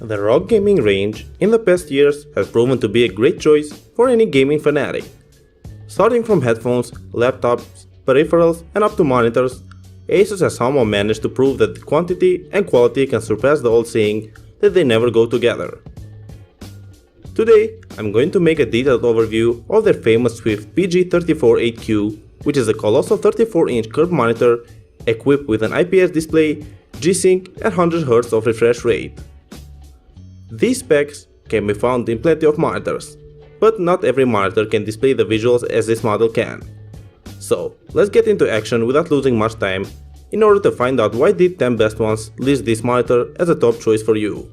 The ROG gaming range in the past years has proven to be a great choice for any gaming fanatic. Starting from headphones, laptops, peripherals and up to monitors, ASUS has somehow managed to prove that the quantity and quality can surpass the old saying that they never go together. Today, I'm going to make a detailed overview of their famous SWIFT PG348Q, which is a colossal 34-inch curved monitor equipped with an IPS display, G-Sync and 100 Hz of refresh rate. These specs can be found in plenty of monitors, but not every monitor can display the visuals as this model can. So, let's get into action without losing much time in order to find out why did 10BestOnes list this monitor as a top choice for you.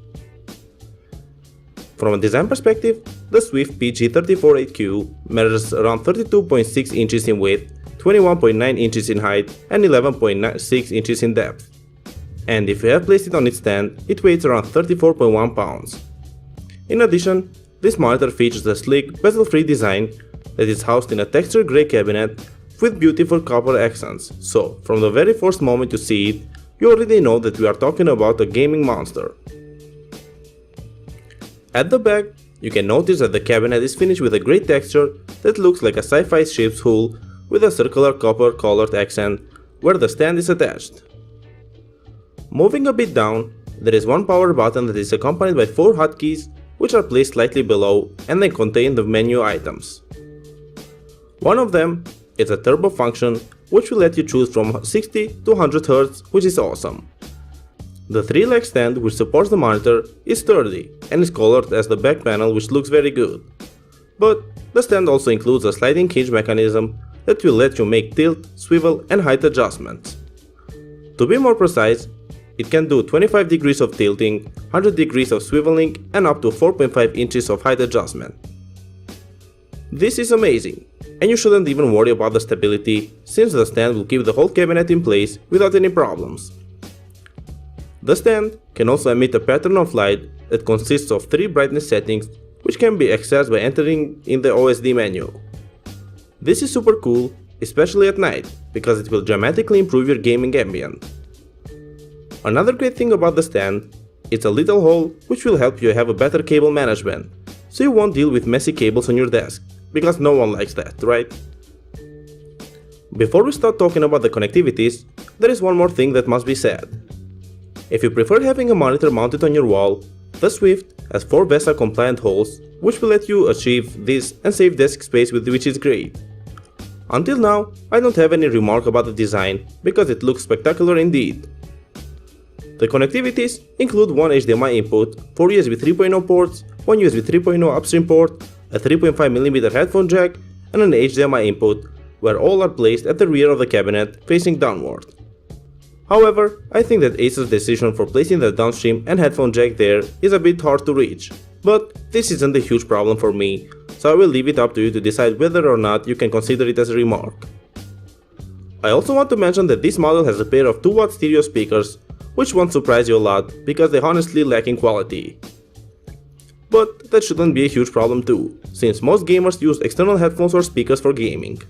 From a design perspective, the SWIFT PG348Q measures around 32.6 inches in width, 21.9 inches in height and 11.6 inches in depth. And if you have placed it on its stand, it weighs around 34.1 pounds. In addition, this monitor features a sleek, bezel-free design that is housed in a textured grey cabinet with beautiful copper accents, so from the very first moment you see it, you already know that we are talking about a gaming monster. At the back, you can notice that the cabinet is finished with a grey texture that looks like a sci-fi ship's hull with a circular copper colored accent where the stand is attached. Moving a bit down, there is one power button that is accompanied by 4 hotkeys which are placed slightly below and then contain the menu items. One of them is a turbo function which will let you choose from 60 to 100 Hz, which is awesome. The 3-leg stand which supports the monitor is sturdy and is colored as the back panel, which looks very good. But the stand also includes a sliding hinge mechanism that will let you make tilt, swivel and height adjustments. To be more precise, it can do 25 degrees of tilting, 100 degrees of swiveling and up to 4.5 inches of height adjustment. This is amazing, and you shouldn't even worry about the stability since the stand will keep the whole cabinet in place without any problems. The stand can also emit a pattern of light that consists of 3 brightness settings which can be accessed by entering in the OSD menu. This is super cool, especially at night, because it will dramatically improve your gaming ambient. Another great thing about the stand is a little hole which will help you have a better cable management, so you won't deal with messy cables on your desk, because no one likes that, right? Before we start talking about the connectivities, there is one more thing that must be said. If you prefer having a monitor mounted on your wall, the SWIFT has 4 VESA compliant holes which will let you achieve this and save desk space, which is great. Until now, I don't have any remark about the design because it looks spectacular indeed. The connectivities include one HDMI input, 4 USB 3.0 ports, one USB 3.0 upstream port, a 3.5mm headphone jack, and an HDMI input, where all are placed at the rear of the cabinet facing downward. However, I think that ASUS' decision for placing the downstream and headphone jack there is a bit hard to reach, but this isn't a huge problem for me, so I will leave it up to you to decide whether or not you can consider it as a remark. I also want to mention that this model has a pair of 2-watt stereo speakers, which won't surprise you a lot because they honestly lack in quality. But that shouldn't be a huge problem too, since most gamers use external headphones or speakers for gaming.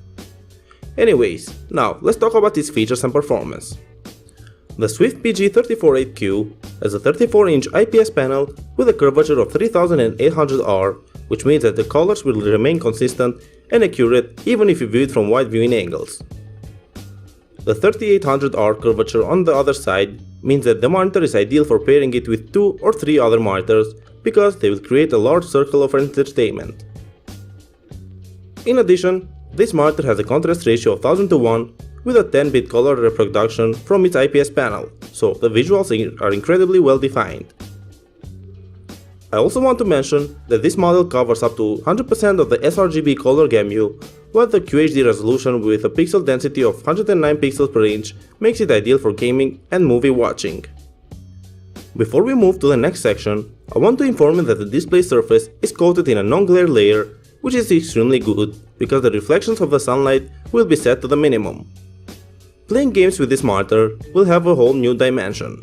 Anyways, now let's talk about its features and performance. The SWIFT PG348Q has a 34-inch IPS panel with a curvature of 3800R, which means that the colors will remain consistent and accurate even if you view it from wide viewing angles. The 3800R curvature on the other side means that the monitor is ideal for pairing it with 2 or 3 other monitors because they will create a large circle of entertainment. In addition, this monitor has a contrast ratio of 1000 to 1 with a 10-bit color reproduction from its IPS panel, so the visuals are incredibly well defined. I also want to mention that this model covers up to 100% of the sRGB color gamut, while the QHD resolution with a pixel density of 109 pixels per inch makes it ideal for gaming and movie watching. Before we move to the next section, I want to inform you that the display surface is coated in a non-glare layer, which is extremely good because the reflections of the sunlight will be set to the minimum. Playing games with this monitor will have a whole new dimension.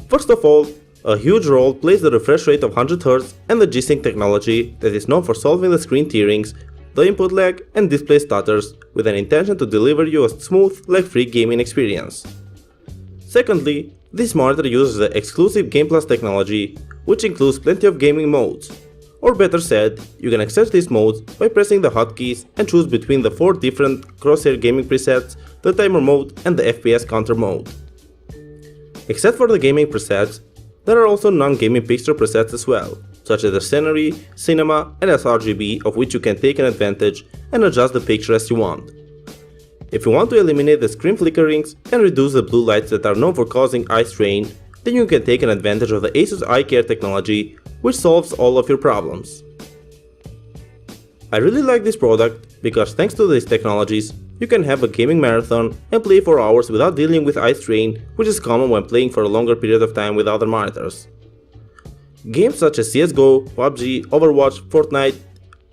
First of all, a huge role plays the refresh rate of 100 Hz and the G-Sync technology that is known for solving the screen tearings, the input lag and display stutters with an intention to deliver you a smooth, lag-free gaming experience. Secondly, This monitor uses the exclusive Game Plus technology, which includes plenty of gaming modes. Or better said, you can access these modes by pressing the hotkeys and choose between the 4 different crosshair gaming presets, the timer mode and the FPS counter mode. Except for the gaming presets, there are also non-gaming picture presets as well, such as the scenery, cinema and sRGB, of which you can take an advantage and adjust the picture as you want. If you want to eliminate the screen flickerings and reduce the blue lights that are known for causing eye strain, then you can take an advantage of the ASUS Eye Care technology, which solves all of your problems. I really like this product because thanks to these technologies, you can have a gaming marathon and play for hours without dealing with eye strain, which is common when playing for a longer period of time with other monitors. Games such as CSGO, PUBG, Overwatch, Fortnite,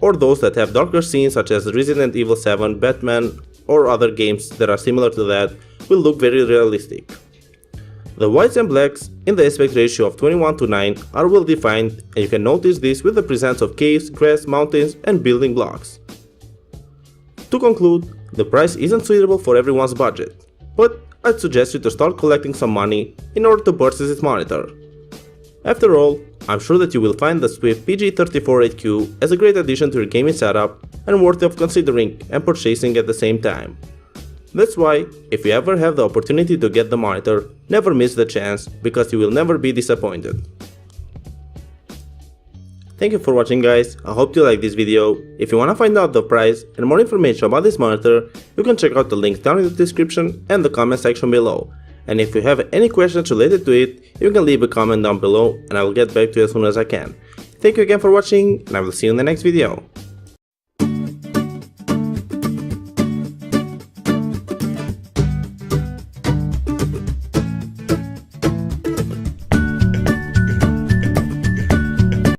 or those that have darker scenes such as Resident Evil 7, Batman, or other games that are similar to that will look very realistic. The whites and blacks in the aspect ratio of 21:9 are well defined, and you can notice this with the presence of caves, grass, mountains and building blocks. To conclude, the price isn't suitable for everyone's budget, but I'd suggest you to start collecting some money in order to purchase this monitor. After all, I'm sure that you will find the SWIFT PG348Q as a great addition to your gaming setup and worthy of considering and purchasing at the same time. That's why, if you ever have the opportunity to get the monitor, never miss the chance, because you will never be disappointed. Thank you for watching guys, I hope you liked this video. If you wanna find out the price and more information about this monitor, you can check out the links down in the description and the comment section below. And if you have any questions related to it, you can leave a comment down below and I will get back to you as soon as I can. Thank you again for watching and I will see you in the next video.